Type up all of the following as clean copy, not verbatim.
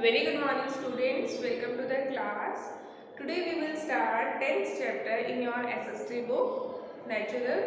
Very good morning students, welcome to the class. Today we will start 10th chapter in your SST book Natural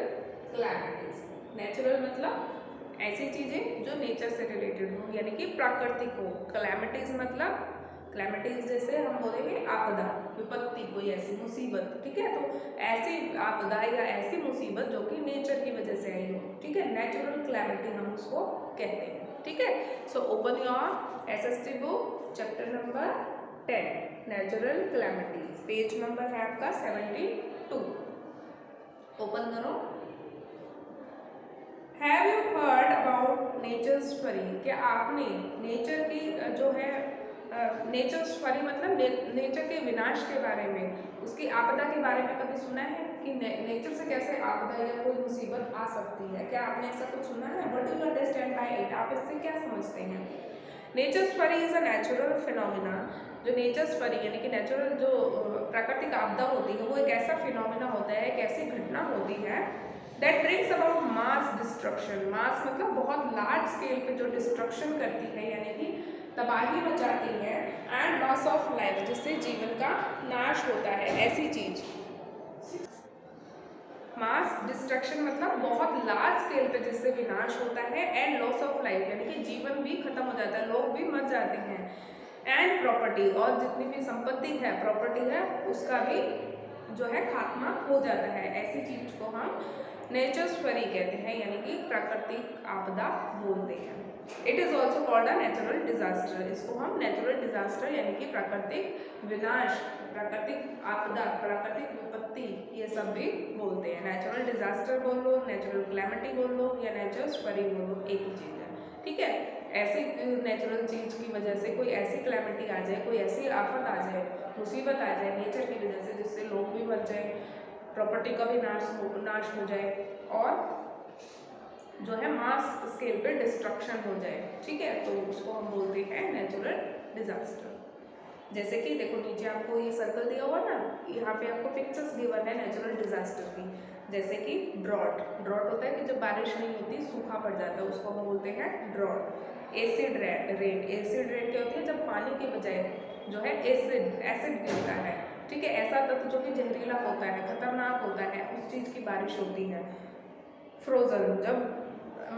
Calamities. Natural मतलब ऐसी चीज़ें जो nature से related हो यानी कि प्राकृतिक हो. Calamities मतलब कैलेमिटीज जैसे हम बोलेंगे आपदा, विपत्ति, कोई ऐसी मुसीबत. ठीक है, तो ऐसी आपदा या ऐसी मुसीबत जो कि नेचर की वजह से आई हो. ठीक है, नेचुरल कैलेमिटी हम उसको कहते हैं. ठीक है, so open your SST book chapter number 10 natural calamities. Page number है आपका 72. ओपन करो. Have you heard about nature's fury? क्या आपने नेचर की जो है नेचर्स फरी मतलब नेचर के विनाश के बारे में, उसकी आपदा के बारे में कभी सुना है कि नेचर से कैसे आपदा या कोई मुसीबत आ सकती है? क्या आपने ऐसा कुछ सुना है? What do you understand by it? आप इससे क्या समझते हैं? नेचर्स फरी इज अ नेचुरल फिनोमिना. जो नेचर्स फरी यानी कि नेचुरल जो प्राकृतिक आपदा होती है वो एक ऐसा फिनोमिना होता है, एक ऐसी घटना होती है that brings about mass destruction. Mass मतलब बहुत लार्ज स्केल पे जो डिस्ट्रक्शन करती है यानी कि तबाही मचाती है, एंड लॉस ऑफ लाइफ जिससे जीवन का नाश होता है. ऐसी चीज मास डिस्ट्रक्शन मतलब बहुत लार्ज स्केल पे जिससे विनाश होता है, एंड लॉस ऑफ लाइफ यानी कि जीवन भी खत्म हो जाता है, लोग भी मर जाते हैं. एंड प्रॉपर्टी, और जितनी भी संपत्ति है, प्रॉपर्टी है, उसका भी जो है खात्मा हो जाता है. ऐसी चीज को हम नेचर्स फरी कहते हैं यानी कि प्राकृतिक आपदा बोलते हैं. It is also called a natural disaster. इसको हम नेचुरल डिजास्टर यानी कि प्राकृतिक विनाश, प्राकृतिक आपदा, प्राकृतिक विपत्ति, ये सब भी बोलते हैं. नेचुरल डिजास्टर बोल लो, नेचुरल कैलेमिटी बोल लो या नेचर्स फरी बोल लो, एक ही चीज है. ठीक है, ऐसी नेचुरल चीज की वजह से कोई ऐसी कैलेमिटी आ जाए, कोई ऐसी आफत आ जाए, मुसीबत आ जाए नेचर की वजह से जिससे लोग भी मर जाए, प्रॉपर्टी का भी नाश हो जाए, और जो है मास स्केल पे डिस्ट्रक्शन हो जाए. ठीक है, तो उसको हम बोलते हैं नेचुरल डिजास्टर. जैसे कि देखो नीचे आपको ये सर्कल दिया हुआ ना, यहाँ पे आपको पिक्चर्स गिवन है नेचुरल डिजास्टर की. जैसे कि ड्रॉट. ड्रॉट होता है कि जब बारिश नहीं होती, सूखा पड़ जाता है, उसको हम बोलते हैं drought. Acid rain. Acid rain क्या होती है? जब पानी के बजाय जो है एसिड गिरता है. ठीक है, ऐसा तत्व जो कि जहरीला होता है, खतरनाक होता है, उस चीज़ की बारिश होती है. फ्रोजन, जब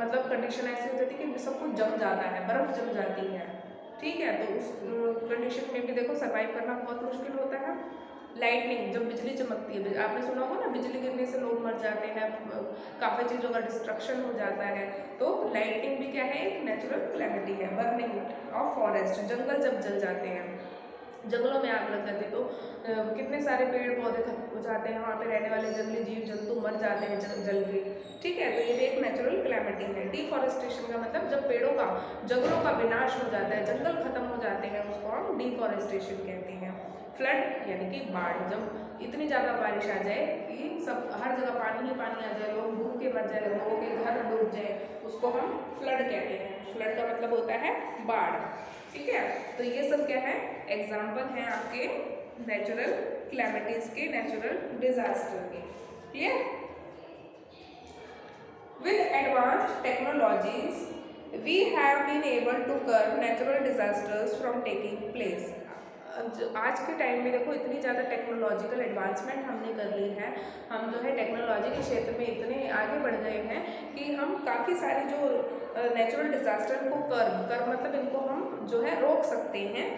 मतलब कंडीशन ऐसी हो जाती है कि सब कुछ जम जाता है, बर्फ जम जाती है. ठीक है, तो उस कंडीशन में भी देखो सर्वाइव करना बहुत मुश्किल होता है. लाइटनिंग, जब बिजली चमकती है, आपने सुना होगा ना, बिजली गिरने से लोग मर जाते हैं, काफ़ी चीज़ों का डिस्ट्रक्शन हो जाता है. तो लाइटनिंग भी क्या है? एक नेचुरल कैलेमिटी है. बर्निंग ऑफ फॉरेस्ट, जंगल जब जल जाते हैं, जंगलों में आग लग जाती है, तो कितने सारे पेड़ पौधे खत्म हो जाते हैं, वहाँ पे रहने वाले जंगली जीव जंतु मर जाते हैं जल के. ठीक है, तो ये भी एक नेचुरल कैलेमिटी है. डिफॉरेस्टेशन का मतलब जब पेड़ों का, जंगलों का विनाश हो जाता है, जंगल खत्म हो जाते हैं, उसको हम डिफॉरेस्टेशन कहते हैं. फ्लड यानी कि बाढ़, जब इतनी ज़्यादा बारिश आ जाए कि सब हर जगह पानी ही पानी आ जाए, लोग डूब के मर जाए, लोगों के घर डूब जाए, उसको हम फ्लड कहते हैं. फ्लड का मतलब होता है बाढ़. ठीक है, तो ये सब क्या है? एग्जाम्पल हैं आपके नेचुरल कैलेमिटीज के, नेचुरल डिजास्टर के. Clear? With advanced technologies we have been able to curb natural disasters from taking place. आज के टाइम में देखो इतनी ज़्यादा टेक्नोलॉजिकल एडवांसमेंट हमने कर ली है, हम जो है टेक्नोलॉजी के क्षेत्र में इतने आगे बढ़ गए हैं कि हम काफ़ी सारे जो नेचुरल डिजास्टर को कर्ब मतलब इनको हम जो है रोक सकते हैं.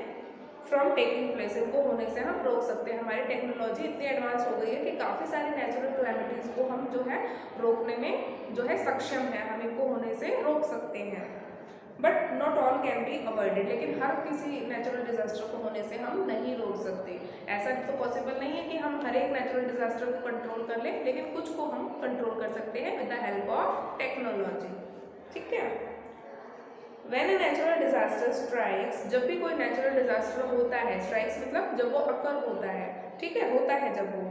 फ्रॉम टेकिंग प्लेस, इनको होने से हम रोक सकते हैं. हमारी टेक्नोलॉजी इतनी एडवांस हो गई है कि काफ़ी सारी नेचुरल कैलेमिटीज़ को हम जो है रोकने में जो है सक्षम है, हम इनको होने से रोक सकते हैं. But not all can be avoided, लेकिन हर किसी नेचुरल डिजास्टर को होने से हम नहीं रोक सकते. ऐसा तो पॉसिबल नहीं है कि हम हर एक नेचुरल डिजास्टर को कंट्रोल कर लें, लेकिन कुछ को हम कंट्रोल कर सकते हैं with the help of technology. ठीक है, When a natural disaster strikes, जब भी कोई नेचुरल डिजास्टर होता है, स्ट्राइक्स मतलब जब वो अकर होता है. ठीक है, होता है जब वो,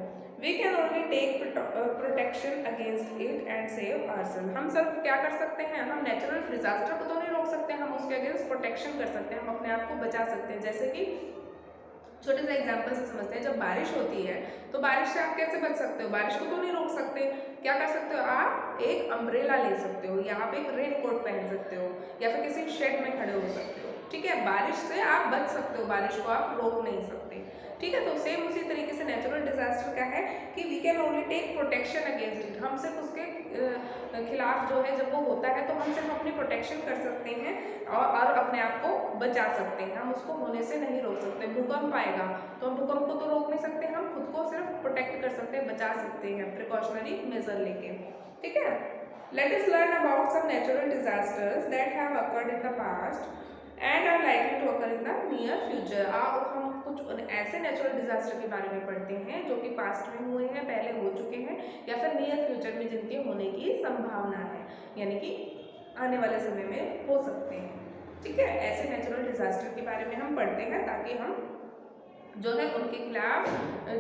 we can only take protection against it and save ourselves. हम सब क्या कर सकते हैं? हम नेचुरल डिजास्टर को तो नहीं रोक सकते, हम उसके अगेंस्ट प्रोटेक्शन कर सकते हैं, हम अपने आप को बचा सकते हैं. जैसे कि छोटे से एग्जाम्पल से समझते हैं, जब बारिश होती है तो बारिश से आप कैसे बच सकते हो? बारिश को तो नहीं रोक सकते, क्या कर सकते हो? आप एक अम्ब्रेला ले सकते हो, या आप एक रेन कोट पहन सकते हो, या फिर किसी शेड में खड़े हो सकते हो. ठीक है, बारिश से आप बच सकते हो, बारिश को आप रोक नहीं सकते। ठीक है, तो सेम उसी तरीके से नेचुरल डिजास्टर का है कि we can only take protection against it. हम सिर्फ उसके खिलाफ जो है जब वो होता है तो हम सिर्फ अपनी प्रोटेक्शन कर सकते हैं और अपने आप को बचा सकते हैं, हम उसको होने से नहीं रोक सकते। भूकंप आएगा तो हम भूकंप को तो रोक नहीं सकते, हम खुद को सिर्फ प्रोटेक्ट कर सकते हैं, बचा सकते हैं प्रिकॉशनरी मेजर लेके। ठीक है, let us learn about some natural disasters that have occurred in the past and are likely to occur in the near future. आओ हम कुछ ऐसे नेचुरल डिजास्टर के बारे में पढ़ते हैं जो कि पास्ट में हुए हैं, पहले हो चुके हैं, या फिर नियर फ्यूचर में जिनके होने की संभावना है, यानी कि आने वाले समय में हो सकते हैं। ठीक है, ऐसे नेचुरल डिजास्टर के बारे में हम पढ़ते हैं ताकि हम जो है उनके खिलाफ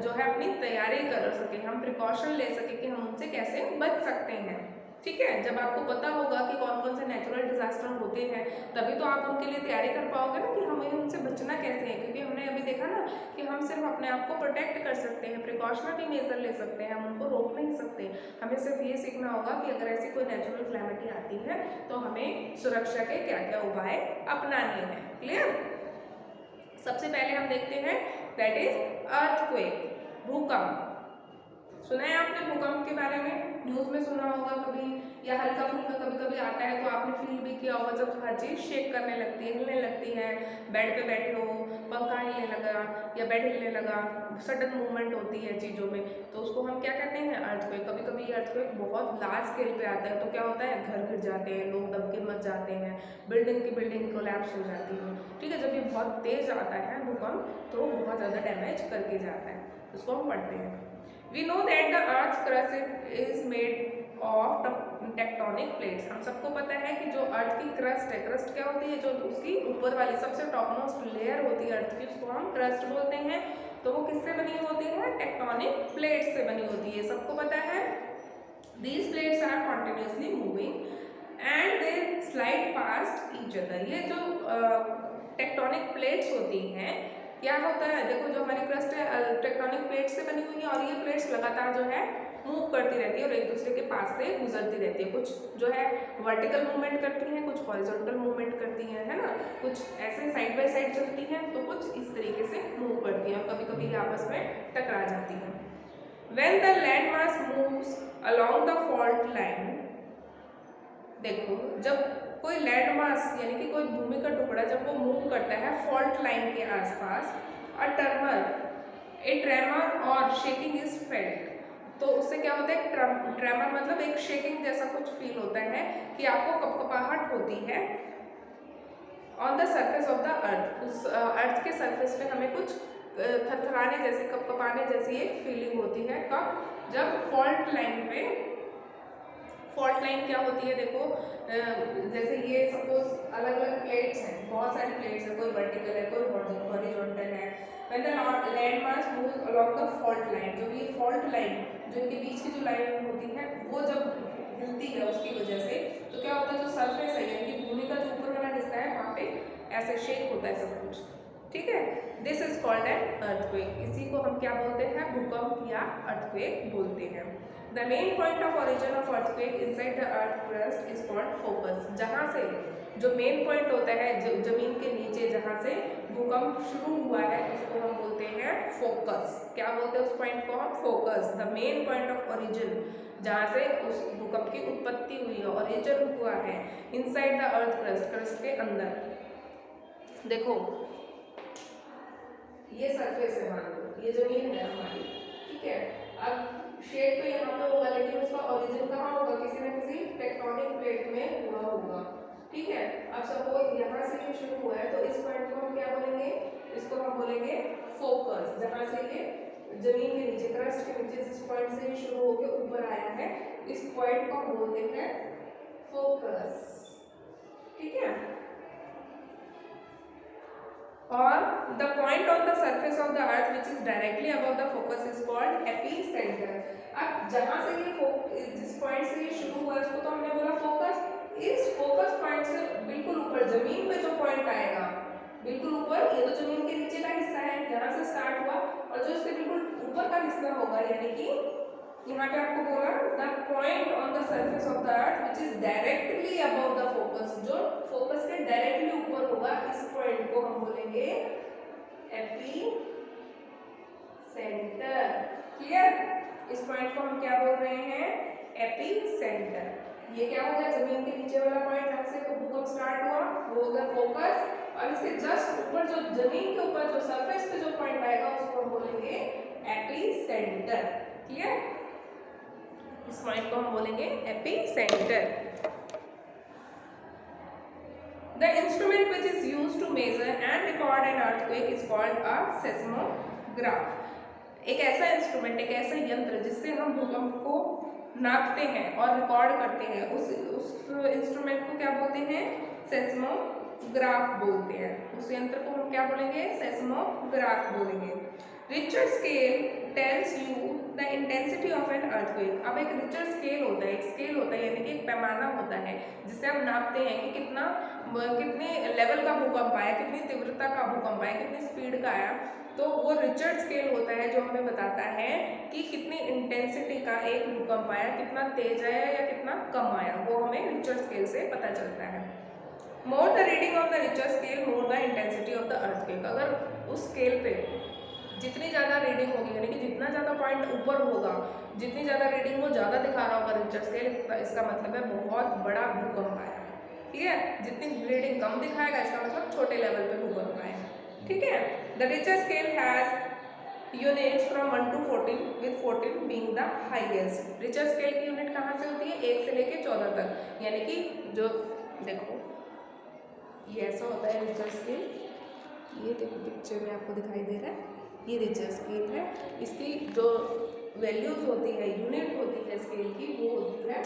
जो है अपनी तैयारी कर सके, हम प्रिकॉशन ले सके कि हम उनसे कैसे बच सकते हैं। ठीक है, जब आपको पता होगा कि कौन कौन से नेचुरल डिजास्टर होते हैं तभी तो आप उनके लिए तैयारी कर पाओगे ना कि हमें उनसे बचना कैसे है, क्योंकि हमने अभी देखा ना कि हम सिर्फ अपने आप को प्रोटेक्ट कर सकते हैं, प्रिकॉशनरी मेजर ले सकते हैं, हम उनको रोक नहीं सकते। हमें सिर्फ ये सीखना होगा कि अगर ऐसी कोई नेचुरल क्लैमिटी आती है तो हमें सुरक्षा के क्या क्या उपाय अपनाने हैं। क्लियर? सबसे पहले हम देखते हैं दैट इज अर्थक्वेक, भूकंप। सुना है आपने भूकंप के बारे में, न्यूज में सुना होगा कभी, या हल्का फुल्का कभी कभी आता है तो आपने फील भी किया होगा जब हर चीज शेक करने लगती है, हिलने लगती है, बेड पे बैठे हो पंखा हिलने लगा या बेड हिलने लगा, सडन मूवमेंट होती है चीज़ों में, तो उसको हम क्या कहते हैं? अर्थक्वेक। कभी कभी अर्थक्वेक बहुत लार्ज स्केल पे आता है तो क्या होता है, घर गिर जाते हैं, लोग दब के मच जाते हैं, बिल्डिंग की बिल्डिंग कोलैप्स हो जाती है। ठीक है, जब ये बहुत तेज आता है भूकंप तो बहुत ज़्यादा डैमेज करके जाता है, उसको हम पढ़ते हैं। We know that the Earth's crust is made of tectonic plates। हम सबको पता है कि जो अर्थ की क्रस्ट है, क्रस्ट क्या होती है? जो उसकी ऊपर वाली सबसे टॉप मोस्ट लेयर होती है अर्थ की, उसको हम क्रस्ट बोलते हैं। तो वो किससे बनी होती है? टेक्टोनिक प्लेट्स से बनी होती है, सबको पता है। These plates are continuously moving and they slide past each other। ये जो टेक्टोनिक प्लेट्स होती हैं, क्या होता है? देखो जो हमारी क्रस्ट है टेक्टोनिक प्लेट्स से बनी हुई है और ये प्लेट्स लगातार जो है मूव करती रहती है और एक दूसरे के पास से गुजरती रहती है। कुछ जो है वर्टिकल मूवमेंट करती हैं, कुछ हॉरिजॉन्टल मूवमेंट करती हैं, है ना, कुछ ऐसे साइड बाय साइड चलती हैं, तो कुछ इस तरीके से मूव करती हैं और कभी कभी आपस में टकरा जाती हैं। When the landmass moves along the fault line, देखो जब कोई लैंडमास यानी कि कोई भूमि का टुकड़ा जब वो मूव करता है फॉल्ट लाइन के आसपास, ए ट्रेमर और शेकिंग इज फेल्ट। तो उससे क्या होता है? ट्रेमर मतलब एक शेकिंग जैसा कुछ फील होता है कि आपको कपकपाहट होती है on the surface of the earth. उस अर्थ के सरफेस पे हमें कुछ थरथराने जैसे, कपकपाने जैसी एक फीलिंग होती है। कब? जब फॉल्ट लाइन पे, फॉल्ट लाइन क्या होती है? देखो जैसे ये सपोज अलग अलग प्लेट्स हैं, बहुत सारी प्लेट्स हैं, कोई वर्टिकल है, कोई हॉरिजॉन्टल है। When the land mass moves along the fault line, जो ये फॉल्ट लाइन जो इनके बीच की जो लाइन होती है वो जब हिलती है उसकी वजह से, तो क्या होता है? जो सरफेस है यानी कि भूमि का जो ऊपर वाला हिस्सा है वहाँ पे ऐसे शेक होता है सब कुछ। ठीक है, this is called an earthquake. इसी को हम क्या बोलते हैं? भूकंप या अर्थक्वेक बोलते हैं। The main point of origin of earthquake inside the earth crust is called focus। जहाँ से जो मेन पॉइंट होता है जमीन के नीचे जहाँ से भूकंप शुरू हुआ है उसको हम बोलते हैं फोकस। क्या बोलते हैं उस पॉइंट को हम? Focus. The main point of origin, जहाँ से उस भूकंप की उत्पत्ति हुई है, ओरिजिन हुआ है inside the earth crust, crust के अंदर। देखो ये सरफेस है, मान लो ये जमीन है हमारी, ठीक है। अब शेड तो यहाँ पे होगा लेकिन उसका ओरिजिन कहाँ होगा? किसी न किसी टेक्टोनिक प्लेट में हुआ होगा, ठीक है। अब सपोज यहाँ से ये शुरू हुआ है तो इस पॉइंट को हम क्या बोलेंगे? इसको हम बोलेंगे फोकस। जहाँ से ये जमीन के नीचे, क्रस्ट के नीचे जिस पॉइंट से ये शुरू होकर ऊपर आया है, इस पॉइंट को हम बोलते हैं फोकस, ठीक है। और the point on the surface of the earth which is directly above the focus is called epicenter। अब जहाँ से ये जिस पॉइंट से ये शुरू हुआ है उसको तो हमने बोला फोकस। इस फोकस पॉइंट से बिल्कुल ऊपर जमीन पे जो पॉइंट आएगा, बिल्कुल ऊपर, ये तो जमीन के नीचे का हिस्सा है, यहाँ से स्टार्ट हुआ, और जो इसके बिल्कुल ऊपर का हिस्सा होगा यानी कि यहाँ पे आपको बोला the point on the surface of the earth which is directly above the focus, जो फोकस के डायरेक्टली ऊपर होगा, इस पॉइंट को हम बोलेंगे एपी सेंटर। क्लियर? इस पॉइंट को हम क्या बोल रहे हैं? AP centre. ये क्या हो गया? जमीन के नीचे वाला पॉइंट जहाँ से भूकंप स्टार्ट हुआ वो होगा फोकस, और इसके जस्ट ऊपर जो जमीन के ऊपर जो सरफेस पे जो पॉइंट आएगा उसको हम बोलेंगे एपी सेंटर। क्लियर? इस पॉइंट को हम बोलेंगे AP centre. The instrument which is used to measure and record an earthquake is called a seismograph. एक ऐसा इंस्ट्रूमेंट, एक ऐसा यंत्र जिससे हम भूकंप को नापते हैं और रिकॉर्ड करते हैं, उस इंस्ट्रूमेंट को क्या बोलते हैं? सेस्मोग्राफ बोलते हैं। उस यंत्र को हम क्या बोलेंगे? सेस्मोग्राफ बोलेंगे। Richter scale tells you the intensity of an earthquake. अब एक रिचर स्केल होता है, एक स्केल होता है यानी कि एक पैमाना होता है जिससे हम नापते हैं कि कितने लेवल का भूकंप आया, कितनी तीव्रता का भूकंप आया, कितनी स्पीड का आया। तो वो रिचर्ड स्केल होता है जो हमें बताता है कि कितनी इंटेंसिटी का एक भूकंप आया, कितना तेज आया या कितना कम आया, वो हमें रिचर्ड स्केल से पता चलता है। More the reading of the Richard scale more the intensity of the earthquake. अगर उस स्केल पे जितनी ज़्यादा रीडिंग होगी, यानी कि जितना ज़्यादा पॉइंट ऊपर होगा, जितनी ज़्यादा रीडिंग वो ज़्यादा दिखा रहा होगा रिचर्ड स्केल, इसका मतलब है बहुत बड़ा भूकंप आया। ठीक है? जितनी रीडिंग कम दिखाएगा इसका मतलब छोटे लेवल पे भूकंप आया। ठीक है? The Richter scale has units from 1 to 14 with 14 being the highest। Richter scale की यूनिट कहाँ से होती है? 1 से लेके 14 तक। यानी कि जो देखो ये ऐसा होता है रिचर स्केल, ये देखो पिक्चर में आपको दिखाई दे रहा है, ये रिचर स्केल है। इसकी जो वैल्यूज होती है, यूनिट होती है स्केल की, वो होती है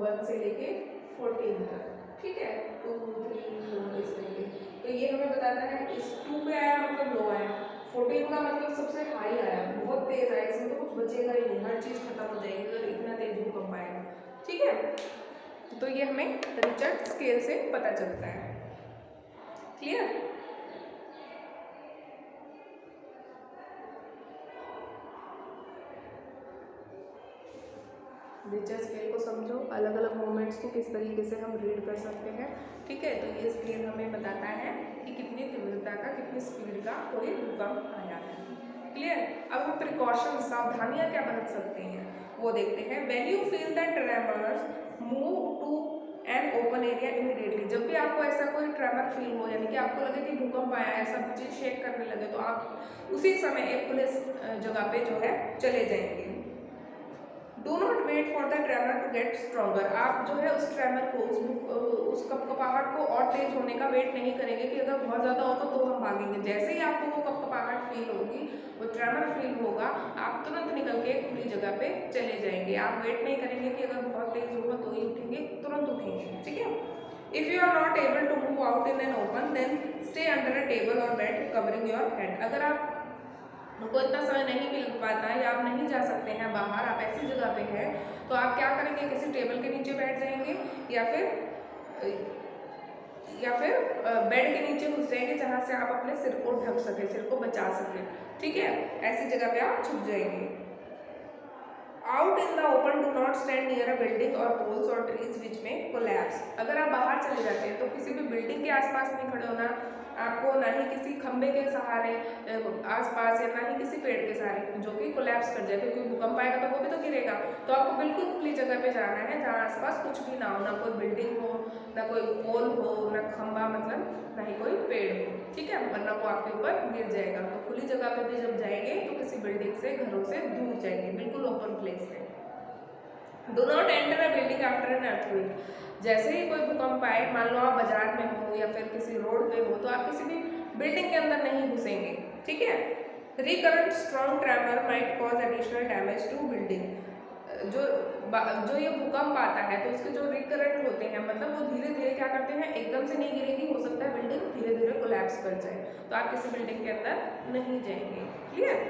1 से लेके 14 तक। ठीक है? 2 3 4 इस तरीके। तो ये हमें बताता है इस 2 पे आया मतलब लो आया, 14 का मतलब सबसे हाई आया, बहुत तेज आया, इसमें तो कुछ बचेगा ही नहीं, हर चीज़ खत्म हो जाएगी अगर इतना तेज भूकंप आएगा। ठीक है? तो ये हमें रिचर्ड स्केल से पता चलता है। क्लियर? रिचर स्केल को समझो, अलग अलग मोमेंट्स को किस तरीके से हम रीड कर सकते हैं। ठीक है? तो ये स्केल हमें बताता है कि कितनी तीव्रता का, कितनी स्पीड का कोई भूकंप आया है। क्लियर? अब हम प्रिकॉशन, सावधानियां क्या बरत सकते हैं वो देखते हैं। When you feel the tremors move to an open area immediately. जब भी आपको ऐसा कोई ट्रेमर फील हो, यानी कि आपको लगे कि भूकंप आया है, सब चीज़ शेक करने लगे, तो आप उसी समय एक खुले जगह पे जो है चले जाएंगे। Do not wait for the tremor to get stronger. आप जो है उस ट्रेमर को, उस कपकपाहट को और तेज होने का वेट नहीं करेंगे कि अगर बहुत ज़्यादा होगा तो हम भागेंगे। जैसे ही आपको वो कपकपाहट फील होगी, वो ट्रेमर फील होगा, आप तुरंत निकल के खुली जगह पे चले जाएंगे। आप वेट नहीं करेंगे कि अगर बहुत तेज होगा तो ही उठेंगे, तुरंत उठेंगे। ठीक है? If you are not able to move out in an open then stay under a table और बेड कवरिंग योर हेड। अगर आप को इतना समय नहीं मिल पाता है या आप नहीं जा सकते हैं बाहर, आप ऐसी जगह पे हैं, तो आप क्या करेंगे? किसी टेबल के नीचे बैठ जाएंगे या फिर बेड के नीचे घुस जाएंगे जहाँ से आप अपने सिर को ढक सके, सिर को बचा सके। ठीक है? ऐसी जगह पे आप छुप जाएंगे। Out in the open do not stand near a building और पोल्स और ट्रीज विच में कोलैप्स। अगर आप बाहर चले जाते हैं तो किसी भी बिल्डिंग के आसपास नहीं खड़े होना आपको, ना ही किसी खंबे के सहारे आसपास, या ना ही किसी पेड़ के सहारे जो कि कोलैप्स कर जाए, क्योंकि भूकंप आएगा तो वो भी तो गिरेगा। तो आपको बिल्कुल खुली जगह पे जाना है जहाँ आसपास कुछ भी ना हो, ना कोई बिल्डिंग हो, ना कोई पोल हो, ना खंबा, मतलब ना ही कोई पेड़ हो। ठीक है? वरना वो आपके ऊपर गिर जाएगा। तो खुली जगह पे भी जब जाएंगे तो किसी बिल्डिंग से, घरों से दूर जाएंगे, बिल्कुल ओपन प्लेस से। Do not enter a building after an earthquake. जैसे ही कोई भूकंप आए, मान लो आप बाजार में हो या फिर किसी रोड पे हो, तो आप किसी भी बिल्डिंग के अंदर नहीं घुसेंगे। ठीक है? Recurrent strong tremor might cause additional damage to building. जो ये भूकंप आता है तो उसके जो रिकरेंट होते हैं, मतलब वो धीरे धीरे क्या करते हैं, एकदम से नहीं गिरेगी, हो सकता है बिल्डिंग धीरे धीरे कोलैप्स कर जाए, तो आप किसी बिल्डिंग के अंदर नहीं जाएंगे। Clear?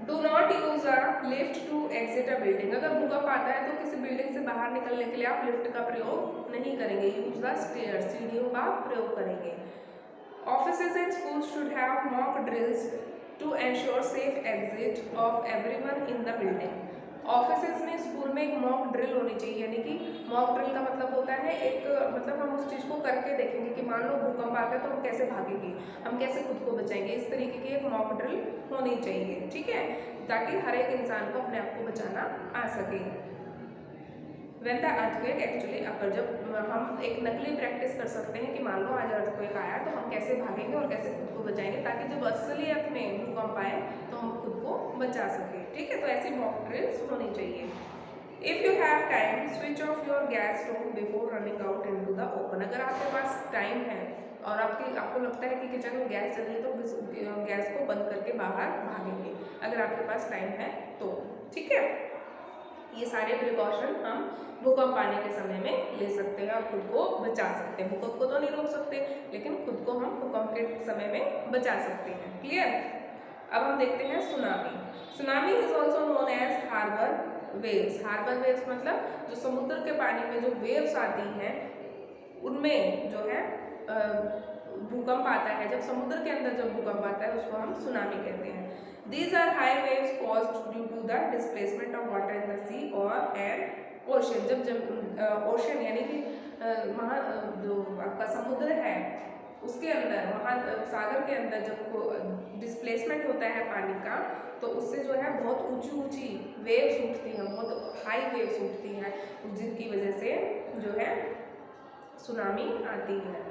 Do not use a lift to exit a building. अगर भूकंप आता है तो किसी बिल्डिंग से बाहर निकलने के लिए आप लिफ्ट का प्रयोग नहीं करेंगे। यूज द स्टेयर, सीढ़ियों का प्रयोग करेंगे। Offices and school should have mock drills to ensure safe exit of everyone in the building. Offices में, स्कूल में एक मॉक ड्रिल होनी चाहिए, यानी कि मॉक ड्रिल का मतलब होता है एक, मतलब हम उस चीज़ को करके देखेंगे कि मान लो भूकंप आ गया तो हम कैसे भागेंगे, हम कैसे खुद को बचाएंगे। इस तरीके की एक मॉक ड्रिल होनी चाहिए, ठीक है, ताकि हर एक इंसान को अपने आप को बचाना आ सके। When the earthquake actually occur, जब हम एक नकली प्रैक्टिस कर सकते हैं कि मान लो आज अर्थक्वेक आया तो हम कैसे भागेंगे और कैसे खुद को बचाएंगे, ताकि जब असलियत में भूकंप आए तो हम खुद को बचा सकें, ठीक है। तो ऐसी मॉक ड्रिल्स होनी चाहिए। If you have time, switch off your gas stove before running out into the open. अगर आपके पास टाइम है और आपको लगता है कि किचन में गैस चल रही है तो गैस को बंद करके बाहर भागेंगे, अगर आपके पास टाइम है तो, ठीक है। ये सारे प्रिकॉशन हम भूकंप आने के समय में ले सकते हैं और खुद को बचा सकते हैं। भूकंप को तो नहीं रोक सकते, लेकिन खुद को हम भूकंप के समय में बचा सकते हैं। क्लियर। अब हम देखते हैं tsunami. Tsunami is also known as harbour waves. Harbour waves मतलब जो समुद्र के पानी में जो वेव्स आती हैं उनमें जो है भूकंप आता है। जब समुद्र के अंदर जब भूकंप आता है उसको हम सुनामी कहते हैं। These are high waves caused due to the displacement of water in the sea or an ocean। जब ओशन यानी कि जो आपका समुद्र है उसके अंदर, महासागर के अंदर जब डिस्प्लेसमेंट होता है पानी का, तो उससे जो है बहुत ऊंची ऊंची वेव्स उठती हैं, बहुत हाई वेव्स उठती हैं, जिनकी वजह से जो है सुनामी आती है।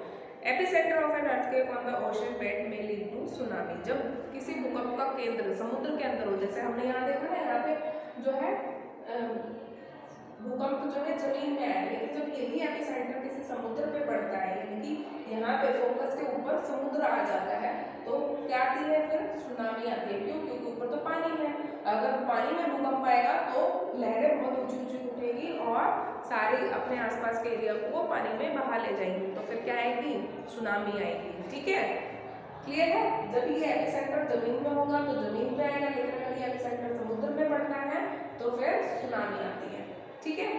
Epicentre of an earthquake on the ocean bed में लीड टू सुनामी। जब किसी भूकंप का केंद्र समुद्र के अंदर हो, जैसे हमने यहाँ देखा ना, यहाँ पे जो है भूकंप जो है जमीन में आया, लेकिन जब यही एपिसेंटर किसी समुद्र पे पड़ता है, यानी कि यहाँ पे फोकस के ऊपर समुद्र आ जाता है, तो क्या आती है फिर सुनामी आती है। क्यों? क्योंकि ऊपर तो पानी है। अगर पानी में भूकंप आएगा तो लहरें बहुत ऊंची ऊंची उठेगी और सारी अपने आसपास के एरिया को पानी में बहा ले जाएंगी, तो फिर क्या आएगी? सुनामी आएगी, ठीक है। क्लियर है। जब ये एपिसेंटर जमीन में होगा तो जमीन पे आएगा, लेकिन अगर ये एपिसेंटर समुद्र में पड़ता है तो फिर सुनामी आती है, ठीक है।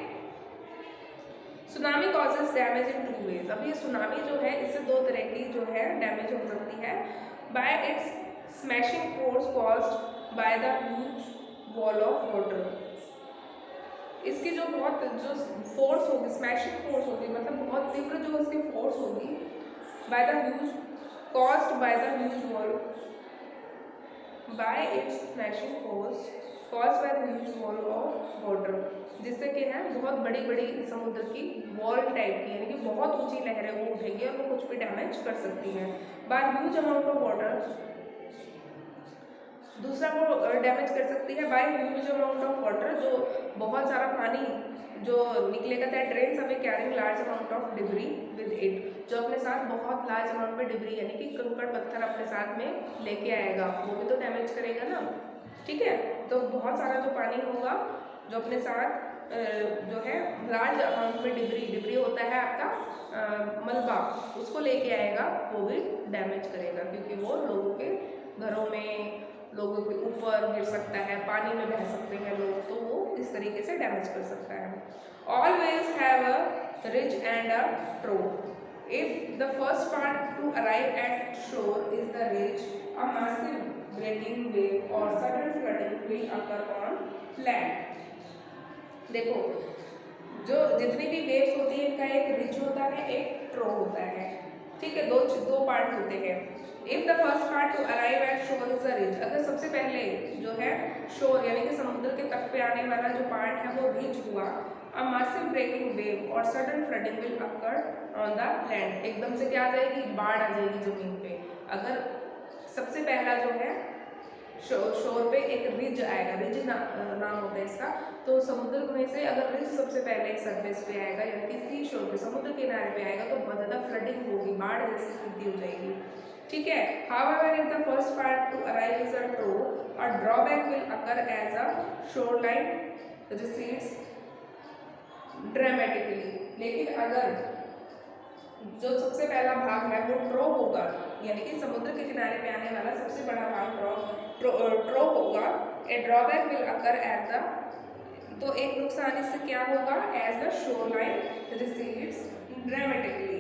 Tsunami causes damage in two ways. अब ये सुनामी जो है इससे दो तरह की जो है डैमेज हो सकती है। Bye it's smashing force caused by the huge wall of water. इसकी जो फोर्स होगी, स्मैशिंग फोर्स होगी, मतलब बहुत तीव्र जो इसकी फोर्स होगी, by the huge caused by the huge wall, bye it's smashing force caused by the huge wall of water, जिससे कि है बहुत बड़ी बड़ी समुद्र की वॉल टाइप की, यानी कि बहुत ऊंची लहरें वो उठेगी और वो कुछ भी डैमेज कर सकती है। By huge amount of water, दूसरा वो डैमेज कर सकती है by huge amount of water, जो बहुत सारा पानी जो निकलेगा that drains away carrying large amount of debris with it, जो अपने साथ बहुत लार्ज अमाउंट में डिब्री यानी कि कंकड़ पत्थर अपने साथ में लेके आएगा, वो भी तो डैमेज करेगा ना, ठीक है। तो बहुत सारा जो पानी होगा जो अपने साथ जो है लार्ज अमाउंट में डिब्री होता है आपका मलबा, उसको लेके आएगा, वो भी डैमेज करेगा, क्योंकि वो लोगों के घरों में, लोगों के ऊपर गिर सकता है, पानी में बह सकते हैं लोग, तो वो इस तरीके से डैमेज कर सकता है। Always have a ridge and a trough. If the first part to arrive at shore is the ridge, a massive breaking wave और sudden flooding will occur on land. देखो, जो जितनी भी वेव्स होती है इनका एक रिज होता है, एक ट्रो होता है, ठीक है। दो पार्ट होते हैं। If the first part to arrive at shore is the ridge, अगर सबसे पहले जो है शोर यानी कि समुद्र के तट पे आने वाला जो पार्ट है वो रिज हुआ, अ मैसिव ब्रेकिंग वेव और sudden flooding will occur on the land, एकदम से क्या आ जाएगी? बाढ़ आ जाएगी जमीन पे। अगर सबसे पहला जो है शोर पे एक रिज आएगा, रिज नाम होता है इसका, तो समुद्र में से अगर रिज सबसे पहले सरफेस पे आएगा यानी कि सी शोर पे, समुद्र किनारे पे आएगा, तो बहुत ज़्यादा फ्लडिंग होगी, बाढ़ जैसी स्थिति हो जाएगी, ठीक है। However if the first part to arrive is a trough, a drawback will occur as a shore line recedes dramatically. लेकिन अगर जो सबसे पहला भाग है वो ट्रो होगा, यानी कि समुद्र के किनारे पे आने वाला सबसे बड़ा भाग ट्रो होगा, a drawback will occur as the, तो एक नुकसान इससे क्या होगा? As the shore line recedes dramatically,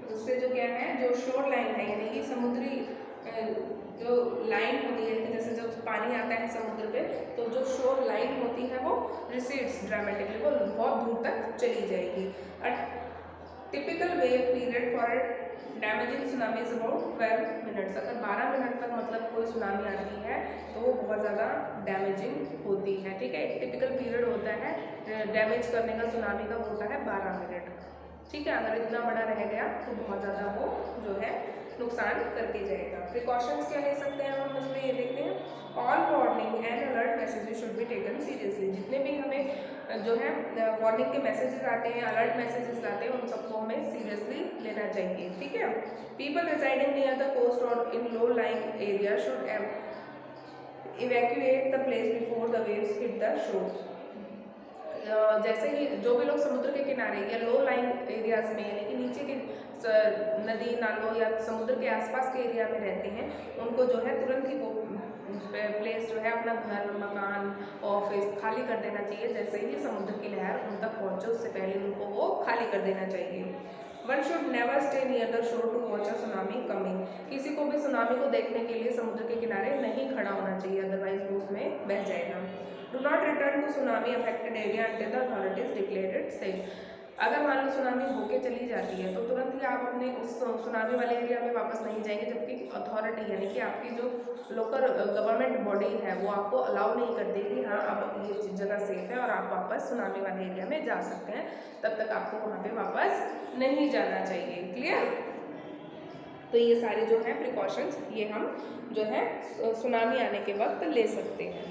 उससे जो क्या है, जो शोर लाइन है यानी कि समुद्री जो लाइन होती है कि जैसे जब पानी आता है समुद्र पे तो जो शोर लाइन होती है वो रिसीड्स ड्रामेटिकली, वो बहुत दूर तक चली जाएगी। Typical wave period for damaging tsunami is about 12 minutes. अगर 12 मिनट तक मतलब कोई सुनामी आती है तो वो बहुत ज़्यादा डैमेजिंग होती है, ठीक है। एक टिपिकल पीरियड होता है डैमेज करने का सुनामी का, होता है 12 मिनट, ठीक है। अगर इतना बड़ा रह गया तो बहुत ज़्यादा वो जो है नुकसान करके जाएगा। प्रिकॉशंस क्या ले सकते हैं हम उसमें ये देखते हैं। All warning and alert messages should be taken seriously. जितने भी हमें जो है वार्निंग के मैसेजेस आते हैं, अलर्ट मैसेजेस आते हैं, उन सबको हमें सीरियसली लेना चाहिए, ठीक है। People residing near the coast और in low lying area should evacuate the place before the waves hit the shore। जैसे ही जो भी लोग समुद्र के किनारे या लो लाइन एरियाज में यानी कि नीचे के नदी नालों या समुद्र के आसपास के एरिया में रहते हैं, उनको जो है तुरंत ही वो प्लेस जो है अपना घर मकान ऑफिस खाली कर देना चाहिए। जैसे ही समुद्र की लहर उन तक पहुँचे उससे पहले उनको वो खाली कर देना चाहिए। One should never stay near the shore to watch a tsunami coming. किसी को भी सुनामी को देखने के लिए समुद्र के किनारे नहीं खड़ा होना चाहिए, अदरवाइज वो उसमें बह जाएगा। Do not return to tsunami affected area until the authorities declare it safe. अगर मान लो सुनामी होके चली जाती है तो तुरंत ही आप अपने उस सुनामी वाले एरिया में वापस नहीं जाएंगे, जबकि अथॉरिटी यानी कि आपकी जो लोकल गवर्नमेंट बॉडी है वो आपको अलाउ नहीं करती कि हाँ अब ये जगह सेफ है और आप वापस सुनामी वाले एरिया में जा सकते हैं, तब तक आपको वहाँ पे वापस नहीं जाना चाहिए। क्लियर। तो ये सारे जो है प्रिकॉशंस ये हम जो है सुनामी आने के वक्त ले सकते हैं।